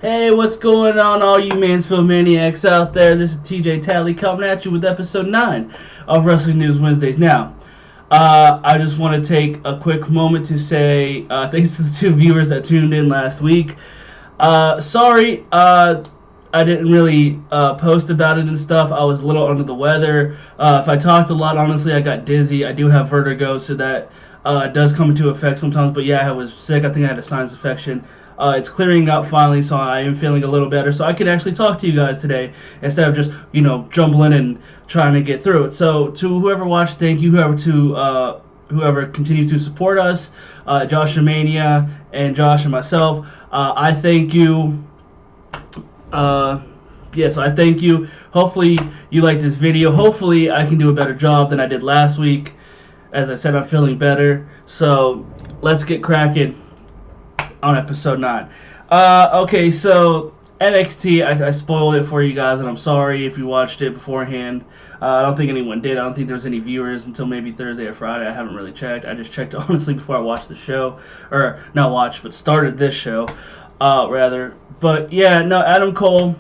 Hey, what's going on, all you Mansfield Maniacs out there? This is TJ Talley coming at you with episode 9 of Wrestling News Wednesdays. Now, I just want to take a quick moment to say thanks to the 2 viewers that tuned in last week. Sorry, I didn't really post about it and stuff. I was a little under the weather. If I talked a lot, honestly, I got dizzy. I do have vertigo, so that does come into effect sometimes. But yeah, I was sick. I think I had a sinus infection. It's clearing up finally, so I am feeling a little better. So I can actually talk to you guys today instead of just, jumbling and trying to get through it. So to whoever watched, thank you. Whoever continues to support us, Josh Mania and Josh and myself, I thank you. So I thank you. Hopefully you like this video. Hopefully I can do a better job than I did last week. As I said, I'm feeling better. So let's get cracking on episode 9. Okay, so NXT, I spoiled it for you guys, and I'm sorry if you watched it beforehand. I don't think anyone did. I don't think there was any viewers until maybe Thursday or Friday. I haven't really checked. I just checked, honestly, before I watched the show. Or, not watched, but started this show, rather. But, yeah, no, Adam Cole,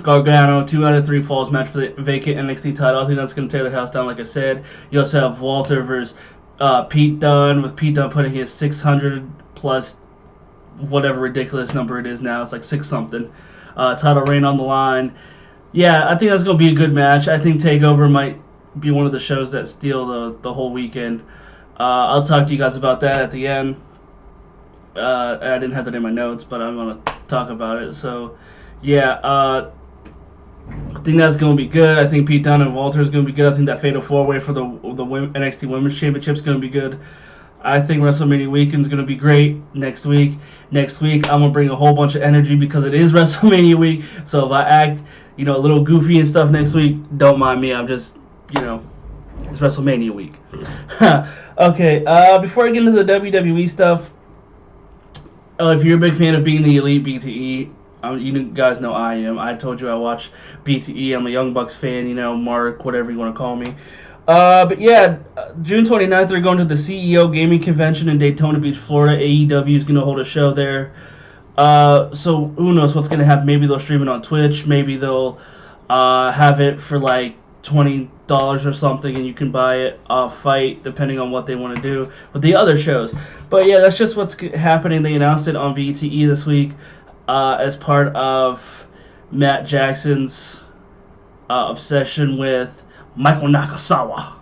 Gargano, 2 out of 3 falls match for the vacant NXT title. I think that's going to tear the house down, like I said. You also have Walter versus Pete Dunne, with Pete Dunne putting his 600 plus whatever ridiculous number it is now. It's like 6 something. Title reign on the line. Yeah, I think that's going to be a good match. I think TakeOver might be one of the shows that steal the whole weekend. I'll talk to you guys about that at the end. I didn't have that in my notes, but I'm going to talk about it. So, yeah, I think that's going to be good. I think Pete Dunne and Walter is going to be good. I think that Fatal 4-Way for the NXT Women's Championship is going to be good. I think WrestleMania weekend is going to be great next week. Next week, I'm going to bring a whole bunch of energy because it is WrestleMania week. So if I act, a little goofy and stuff next week, don't mind me. I'm just, it's WrestleMania week. Okay, before I get into the WWE stuff, if you're a big fan of Being the Elite, BTE, you guys know I am. I told you I watch BTE. I'm a Young Bucks fan, Mark, whatever you want to call me. But yeah, June 29th, they're going to the CEO Gaming Convention in Daytona Beach, Florida. AEW is going to hold a show there. So who knows what's going to happen. Maybe they'll stream it on Twitch. Maybe they'll have it for like $20 or something, and you can buy it off Fight, depending on what they want to do with the other shows. But yeah, that's just what's happening. They announced it on VTE this week as part of Matt Jackson's obsession with Michael Nakasawa.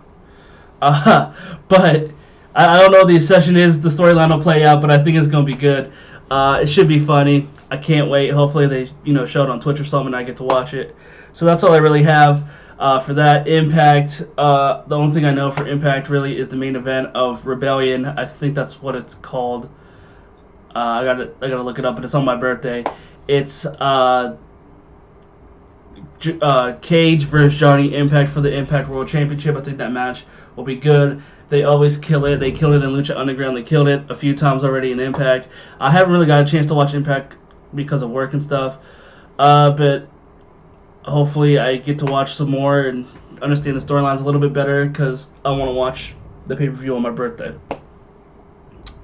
But I don't know what the session is. The storyline will play out, but I think it's going to be good. It should be funny. I can't wait. Hopefully they, show it on Twitch or something and I get to watch it. So that's all I really have for that. Impact, the only thing I know for Impact really is the main event of Rebellion. I think that's what it's called. I gotta look it up, but it's on my birthday. It's Cage versus Johnny Impact for the Impact World Championship. I think that match will be good. They always kill it. They killed it in Lucha Underground. They killed it a few times already in Impact. I haven't really got a chance to watch Impact because of work and stuff. But hopefully I get to watch some more and understand the storylines a little bit better because I want to watch the pay-per-view on my birthday.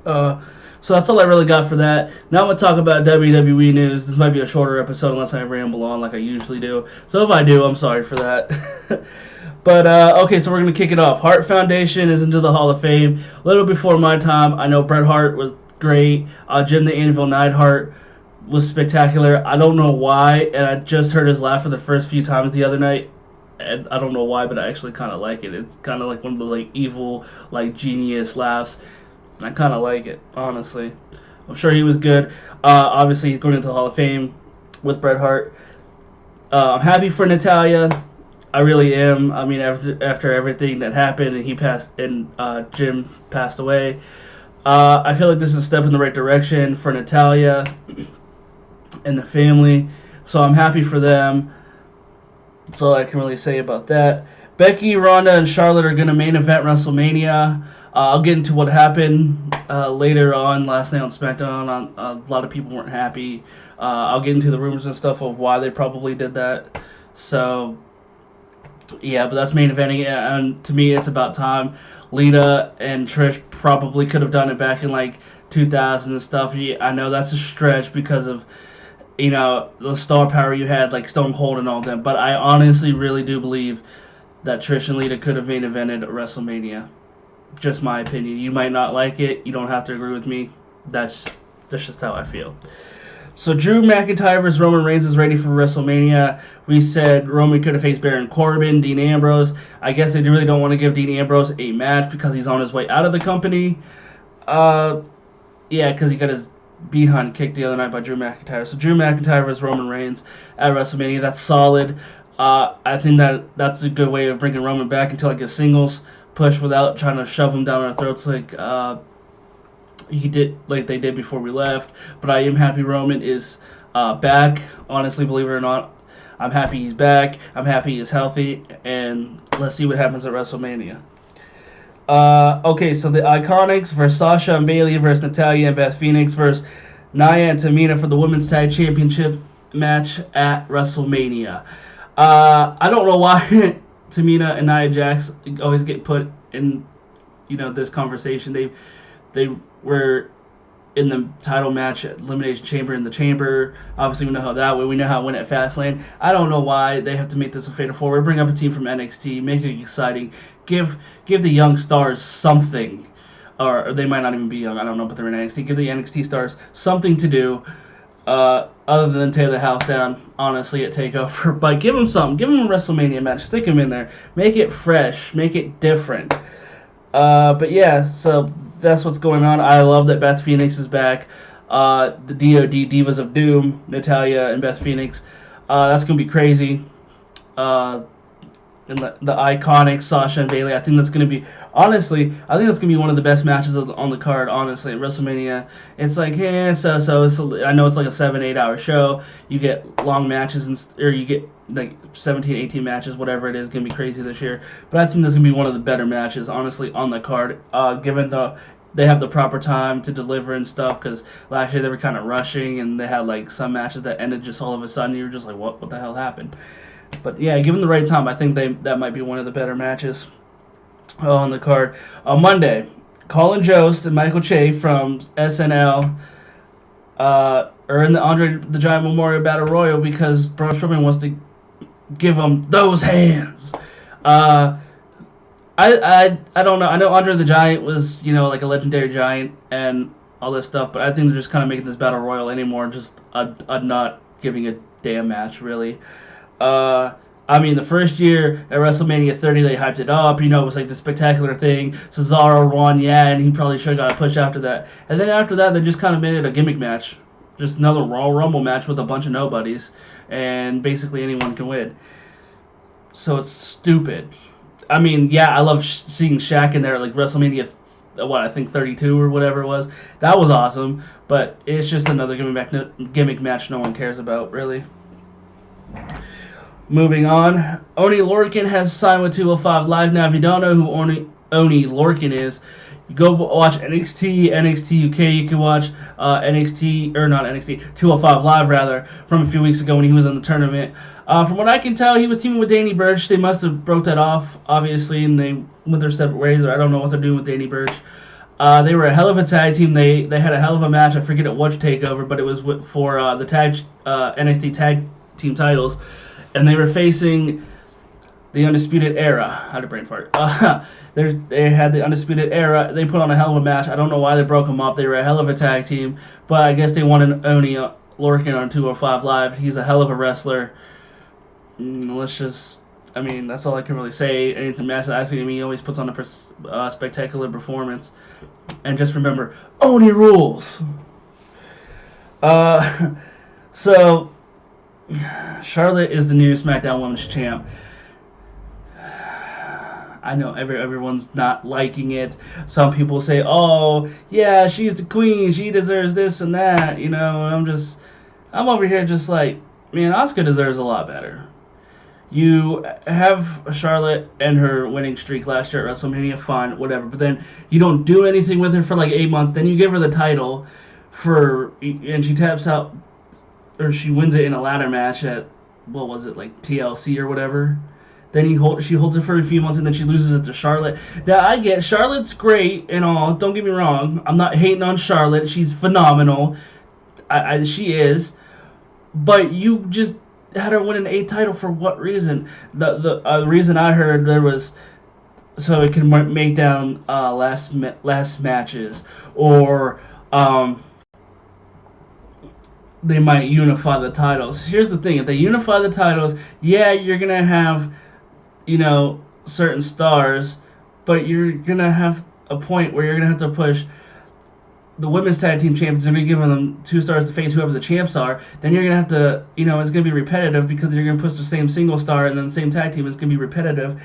So that's all I really got for that. Now I'm going to talk about WWE news. This might be a shorter episode unless I ramble on like I usually do. So if I do, I'm sorry for that. But, okay, so we're going to kick it off. Hart Foundation is into the Hall of Fame. A little before my time, I know Bret Hart was great. Jim the Anvil Neidhart was spectacular. I don't know why, and I just heard his laugh for the first few times the other night. And I don't know why, but I actually kind of like it. It's kind of like one of those like evil, like genius laughs. And I kind of like it, honestly. I'm sure he was good. Obviously, he's going into the Hall of Fame with Bret Hart. I'm happy for Natalya. I really am. I mean, after everything that happened and he passed and Jim passed away, I feel like this is a step in the right direction for Natalya and the family. So I'm happy for them. That's all I can really say about that. Becky, Ronda, and Charlotte are going to main event WrestleMania. I'll get into what happened later on last night on SmackDown. A lot of people weren't happy. I'll get into the rumors and stuff of why they probably did that. So, yeah, but that's main eventing. And to me, it's about time. Lita and Trish probably could have done it back in like 2000 and stuff. I know that's a stretch because of you know, the star power you had, like Stone Cold and all them. But I honestly really do believe that Trish and Lita could have main evented at WrestleMania. Just my opinion. You might not like it. You don't have to agree with me. That's just how I feel. So Drew McIntyre versus Roman Reigns is ready for WrestleMania. We said Roman could have faced Baron Corbin, Dean Ambrose. I guess they really don't want to give Dean Ambrose a match because he's on his way out of the company. Yeah, because he got his behind kicked the other night by Drew McIntyre. So Drew McIntyre versus Roman Reigns at WrestleMania. That's solid. I think that's a good way of bringing Roman back into like a singles push without trying to shove him down our throats like he did, like they did before we left. But I am happy Roman is back. Honestly, believe it or not, I'm happy he's back. I'm happy he's healthy, and let's see what happens at WrestleMania. Okay, so the Iconics versus Sasha and Bayley versus Natalya and Beth Phoenix versus Nia and Tamina for the Women's Tag Championship match at WrestleMania. I don't know why Tamina and Nia Jax always get put in, you know, this conversation. They were in the title match at Elimination Chamber in the Chamber. Obviously, we know how that went. We know how it went at Fastlane. I don't know why they have to make this a fatal four-way. Bring up a team from NXT, make it exciting. Give the young stars something, or they might not even be young. I don't know, but they're in NXT. Give the NXT stars something to do, other than tear the house down. Honestly, at Takeover, but give them something. Give them a WrestleMania match. Stick them in there. Make it fresh. Make it different. But yeah, so that's what's going on. I love that Beth Phoenix is back. The DOD Divas of Doom, Natalya and Beth Phoenix. That's gonna be crazy. And the Iconics, Sasha and Bayley. I think that's gonna be, honestly, I think that's gonna be one of the best matches on the card. Honestly, at WrestleMania, it's like, I know it's like a 7-8 hour show. You get long matches or you get like 17, 18 matches, whatever it is. Gonna be crazy this year. But I think that's gonna be one of the better matches, honestly, on the card. Given they have the proper time to deliver and stuff, because last year they were kind of rushing and they had like some matches that ended just all of a sudden. You were just like, what the hell happened? But yeah, given the right time, I think that might be one of the better matches on the card. On Monday, Colin Jost and Michael Che from SNL are in the Andre the Giant Memorial Battle Royal because Braun Strowman wants to give them those hands. I don't know. I know Andre the Giant was, you know, like a legendary giant and all this stuff, but I think they're just kind of making this Battle Royal anymore, just a not giving a damn match, really. I mean, the first year at WrestleMania 30, they hyped it up. You know, it was like the spectacular thing. Cesaro won, yeah, and he probably should have got a push after that. And then after that, they just kind of made it a gimmick match. Just another Royal Rumble match with a bunch of nobodies. And basically anyone can win. So it's stupid. I mean, yeah, I love seeing Shaq in there, like WrestleMania, I think 32 or whatever it was. That was awesome. But it's just another gimmick match no one cares about, really. Moving on, Oni Lorcan has signed with 205 Live. Now, if you don't know who Oni Lorcan is, you go watch NXT UK. You can watch NXT, or not NXT, 205 Live, rather, from a few weeks ago when he was in the tournament. From what I can tell, he was teaming with Danny Burch. They must have broke that off, obviously, and they went their separate ways, or I don't know what they're doing with Danny Burch. They were a hell of a tag team. They had a hell of a match. I forget at what takeover, but it was for the NXT tag team titles. And they were facing the Undisputed Era. I had a brain fart. They had the Undisputed Era. They put on a hell of a match. I don't know why they broke them up. They were a hell of a tag team. But I guess they wanted Oni Lorcan on 205 Live. He's a hell of a wrestler. I mean, that's all I can really say. Anything match that I see him, he always puts on a spectacular performance. And just remember, Oni rules! So... Charlotte is the new SmackDown Women's Champ. I know everyone's not liking it. Some people say, "Oh, yeah, she's the queen. She deserves this and that." You know, I'm over here just like, man, Asuka deserves a lot better. You have Charlotte and her winning streak last year at WrestleMania, fine, whatever. But then you don't do anything with her for like 8 months. Then you give her the title and she taps out. Or she wins it in a ladder match at, what was it, like TLC or whatever. Then she holds it for a few months and then she loses it to Charlotte. Now, I get Charlotte's great and all. Don't get me wrong. I'm not hating on Charlotte. She's phenomenal. She is. But you just had her win an 8 title for what reason? The reason I heard there was so it can make down last matches, or they might unify the titles. Here's the thing: if they unify the titles, yeah, you're gonna have, certain stars, but you're gonna have a point where you're gonna have to push the women's tag team champions. Are gonna give them 2 stars to face whoever the champs are. Then you're gonna have to, it's gonna be repetitive because you're gonna push the same single star and then the same tag team is gonna be repetitive.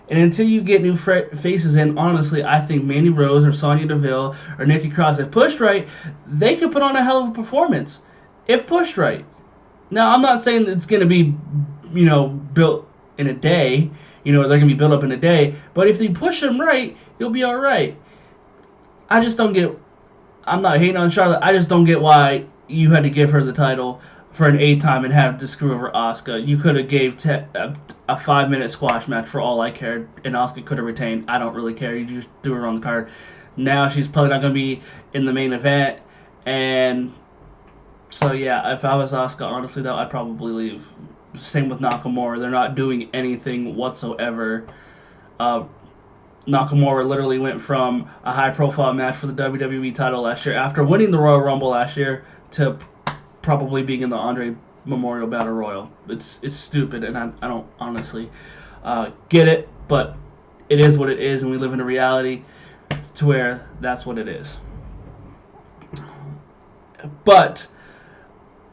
And until you get new faces in, honestly, I think Mandy Rose or Sonya Deville or Nikki Cross, if pushed right, they could put on a hell of a performance. If pushed right. Now, I'm not saying that it's going to be, built in a day. They're going to be built up in a day. But if they push them right, you'll be all right. I just don't get... I'm not hating on Charlotte. I just don't get why you had to give her the title for an 8 time and have to screw over Asuka. You could have gave a 5-minute squash match for all I cared, and Asuka could have retained. I don't really care. You just threw her on the card. Now she's probably not going to be in the main event, and so yeah, if I was Asuka, honestly though, I'd probably leave. Same with Nakamura. They're not doing anything whatsoever. Nakamura literally went from a high-profile match for the WWE title last year after winning the Royal Rumble last year to probably being in the Andre Memorial Battle Royal. It's stupid, and I don't honestly get it, but it is what it is, and we live in a reality to where that's what it is. But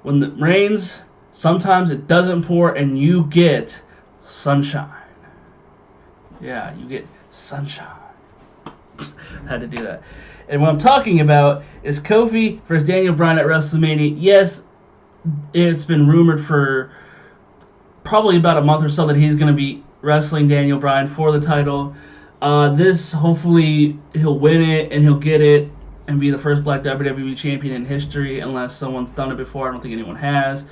when it rains, sometimes it doesn't pour, and you get sunshine. Yeah, you get sunshine. Had to do that. And what I'm talking about is Kofi versus Daniel Bryan at WrestleMania. Yes, it's been rumored for probably about a month or so that he's going to be wrestling Daniel Bryan for the title. This, hopefully, he'll win it and he'll get it and be the first black WWE champion in history, unless someone's done it before. I don't think anyone has.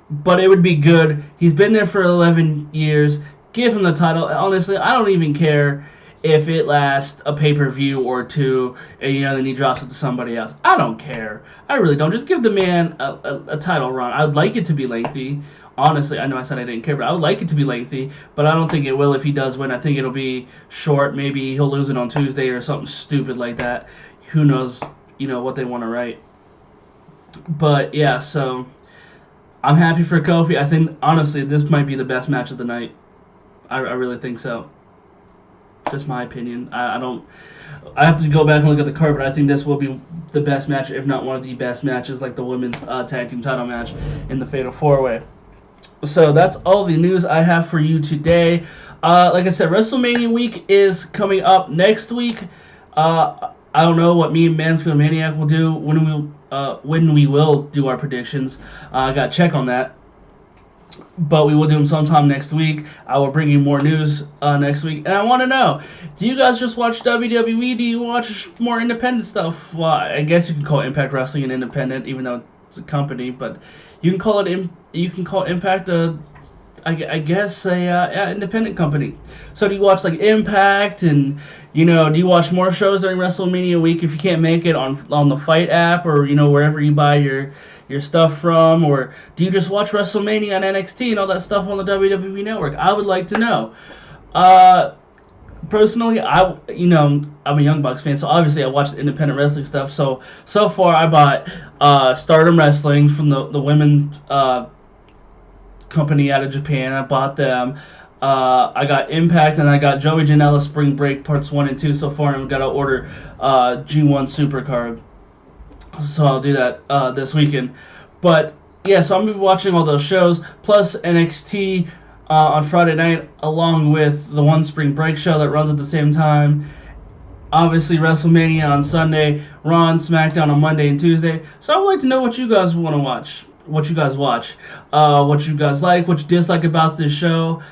But it would be good. He's been there for 11 years. Give him the title. Honestly, I don't even care if it lasts a pay-per-view or 2, and then he drops it to somebody else. I don't care. I really don't. Just give the man a title run. I would like it to be lengthy. Honestly, I know I said I didn't care, but I would like it to be lengthy. But I don't think it will if he does win. I think it'll be short. Maybe he'll lose it on Tuesday or something stupid like that. Who knows, what they want to write. But, yeah, so I'm happy for Kofi. I think, honestly, this might be the best match of the night. I really think so. Just my opinion. I have to go back and look at the card, but I think this will be the best match, if not one of the best matches, like the women's tag team title match in the Fatal 4-Way. So that's all the news I have for you today. Like I said, WrestleMania week is coming up next week. I don't know what me and Mansfield Maniac will do when we will do our predictions. I got to check on that. But we will do them sometime next week. I will bring you more news next week. And I want to know, do you guys just watch WWE? Do you watch more independent stuff? Well, I guess you can call Impact Wrestling an independent, even though it's a company. But you can call Impact I guess a independent company. So do you watch like Impact, and do you watch more shows during WrestleMania week if you can't make it on the Fight app, or wherever you buy your stuff from, or do you just watch WrestleMania on NXT and all that stuff on the WWE Network? I would like to know. Personally, I'm a Young Bucks fan, so obviously I watch the independent wrestling stuff. So far I bought Stardom Wrestling from the women company out of Japan. I bought them. I got Impact, and I got Joey Janela Spring Break Parts 1 and 2 so far, and I've got to order G1 Supercard. So I'll do that this weekend. But yeah, so I'm going to be watching all those shows, plus NXT on Friday night, along with the One Spring Break show that runs at the same time. Obviously, WrestleMania on Sunday, Raw and SmackDown on Monday and Tuesday. So I would like to know what you guys want to watch. What you guys watch. What you guys like, what you dislike about this show.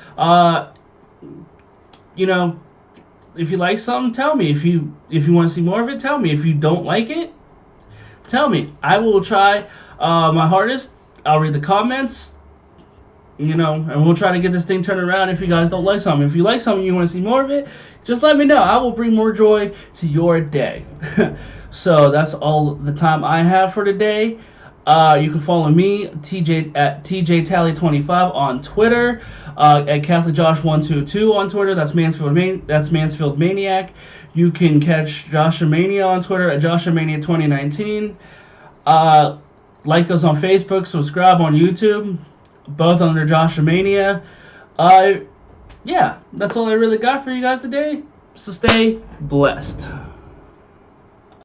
If you like something, tell me. If you want to see more of it, tell me. If you don't like it, tell me. I will try my hardest. I'll read the comments, and we'll try to get this thing turned around if you guys don't like something. If you like something, you want to see more of it, just let me know. I will bring more joy to your day. So that's all the time I have for today. You can follow me, TJ, at TJTally25 on Twitter, at CatholicJosh122 on Twitter. That's Mansfield Maniac. You can catch Joshua Mania on Twitter at JoshuaMania2019. Like us on Facebook, subscribe on YouTube, both under Joshua Mania. Yeah, that's all I really got for you guys today. So stay blessed.